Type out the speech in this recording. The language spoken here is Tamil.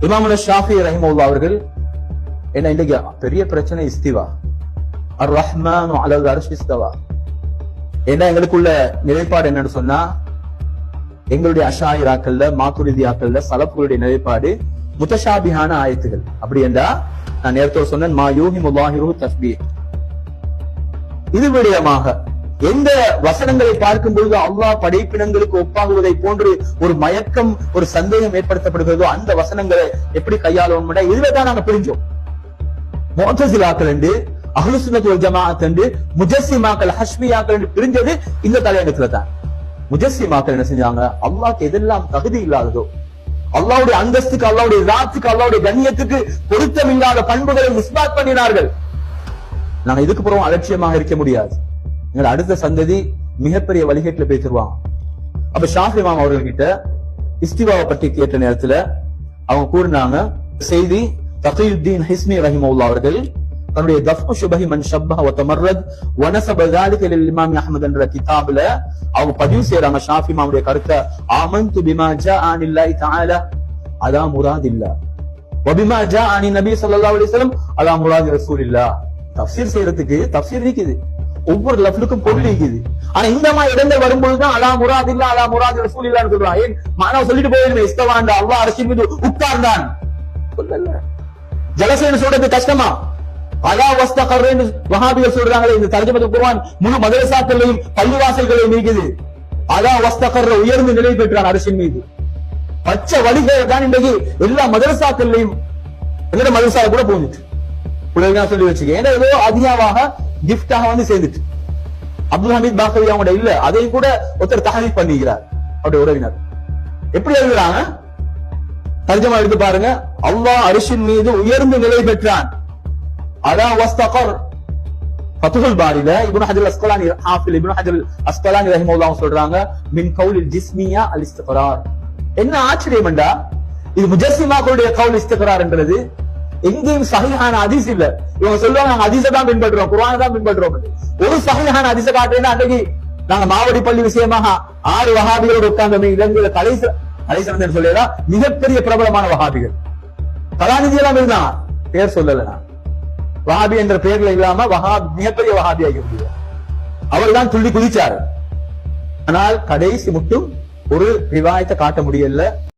இமாம் ஷாஃபி ரஹிமஹுல்லாஹ் அவர்கள் என்ன இன்னைக்கு பெரிய பிரச்சனை இஸ்திவா, அர் ரஹ்மான் அலல் அர்ஷ் இஸ்தவா. என்ன எங்களுக்குள்ள நிலைப்பாடு என்னன்னு சொன்னா, எங்களுடைய அஷாயிராக்கள்ல மாத்துரிதியாக்கள்ல சலப்புகளுடைய நிலைப்பாடு முத்தஷாபிஹான ஆயத்துகள். அப்படி என்றா நான் நேரத்தோடு சொன்னேன், மா யூஹி முல்லாஹிரு தஸ்பீஹ். இது விடயமாக எந்த வசனங்களை பார்க்கும் பொழுது அல்லாஹ் படைப்பினங்களுக்கு ஒப்பாகுவதை போன்று ஒரு மயக்கம், ஒரு சந்தேகம் ஏற்படுத்தப்படுகிறதோ அந்த வசனங்களை எப்படி கையாளணும், இதுவே தான் நாங்க பிரிஞ்சோம். முஅ்தஸிலாக்கள் என்று, அஹ்லு சுன்னத் வல் ஜமாஅத் என்று, முஜஸ்ஸிமாக்கள் ஹஷ்மியாக்கள் என்று பிரிஞ்சது இந்த தலையங்கத்துல தான். முஜஸ்ஸிமாக்கள் என்ன செஞ்சாங்க, அல்லாஹ்க்கு எதெல்லாம் தகுதி இல்லாததோ, அல்லாஹ்வுடைய அந்தஸ்துக்கு, அல்லாஹ்வுடைய ராத்துக்கு, அல்லாஹ்வுடைய கண்ணியத்துக்கு பொருத்தமில்லாத பண்புகளை இஸ்பாத் பண்ணினார்கள். நாங்க இதுக்கு புறம் அலட்சியமாக இருக்க முடியாது. எங்க அடுத்த சந்ததி மிகப்பெரிய வழிகேட்டுல பேசிடுவாங்க. அப்ப ஷாஃபி இமாம் அவர்கள்கிட்ட இஸ்திவாவை பற்றி கேட்ட நேரத்துல அவங்க கூறினாங்க செய்தி. தகியுத்தீன் ஹிஸ்மி ரஹிமஹுல்லாஹ் அவர்கள் தன்னுடைய தஃபு ஷுபஹி மன் ஷப்பஹ வ தமர்ரத் வ நஸப ذلك للامام احمد என்ற கிதாபுல அவங்க பதிவு செய்றாங்க ஷாஃபி இமாமுடைய கருத்தை. ஆமன்து பிமா ஜாஅ அனில்லாஹி தஆலா அலா முராதில்லாஹ் வ பிமா ஜாஅ அனி நபி ஸல்லல்லாஹு அலைஹி வஸல்லம் அலா முராதி ரசூலில்லாஹ். தஃப்சீர் செய்யறதுக்கு தஃப்சீர் இருக்குது, ஒவ்வொரு லஃப்லுக்கும் பொருள் இருக்குது. ஆனா இந்த மாதிரி இடங்கள் வரும்பொழுதுதான் அலா முராதில்லாஹ் அலா முராதி ரசூலில்லாஹ்னு சொல்றாங்க. ஏன் மானவ சொல்லிட்டு போயிருமே இஸ்தவாண்ட அல்லாஹ் அர்ஷின் மீது உட்கார்ந்தான் சொல்லல. ஜலசேன்னு சொல்றது கஷ்டமா? அலா வஸ்தகர்ரன்னு வஹாபிகள் சொல்றாங்களே, இந்த தர்ஜமத்துல் குர்ஆன் முழு மதரசாக்களையும் பள்ளிவாசல்களையும் இருக்குது. அலா வஸ்தகர்ர உயர்ந்து நிலை பெற்றான் அர்ஷின் மீது. பச்சை வழிகள் தான் இன்றைக்கு எல்லா மதரசாக்களையும், எங்கட மதரசா கூட போந்துட்டு பிள்ளைகள் சொல்லி வச்சுக்க. ஏன்னா ஏதோ அதிகமாக கிஃப்டாக வந்து சேர்ந்துட்டு. அப்துல் ஹமீத் பாக்கவி அவங்க இல்ல, அதையும் கூட ஒருத்தர் தஹரீஃப் பண்ணிக்கிறார் அவருடைய உறவினர். எப்படி எழுதுறாங்க தர்ஜமா எடுத்து பாருங்க. அல்லாஹ் அரிஷின் மீது உயர்ந்து நிலை பெற்றான். அலா வஸ்தகர். ஃபத்ஹுல் பாரில இப்னு ஹஜர் அஸ்கலானி ஹாஃபில் இப்னு ஹஜர் அஸ்கலானி ரஹிமஹுல்லாஹ் சொல்றாங்க மின் கௌலில் ஜிஸ்மியா அல் இஸ்திக்ரார். என்ன ஆச்சரியம்டா, இது முஜஸ்ஸிமாக்களுடைய கவுல் இஸ்திக்ரார் என்றது எங்கேயும் சஹீஹான ஹதீஸ் இல்ல. இவங்க சொல்லுவாங்க நாங்க ஹதீஸை தான் பின்பற்றுறோம், குர்ஆனை தான் பின்பற்றுறோம். ஒரு சஹீஹான ஹதீஸை காட்டுறேன்னா அன்றைக்கு நாங்க மாவடி பள்ளி விஷயமாக 6 வஹாபிகளோடு உட்கார்ந்து இலங்கையில கலைசரந்தன் சொல்லியதா மிகப்பெரிய பிரபலமான வஹாபிகள் கலாநிதி எல்லாம் இருந்தாங்க. பேர் சொல்லல, வஹாபி என்ற பெயர்ல இல்லாம மிகப்பெரிய வஹாபி ஆகி முடியும். அவர் தான் துள்ளி குதிச்சாரு. ஆனால் கடைசி மட்டும் ஒரு ரிவாயத்தை காட்ட முடியல.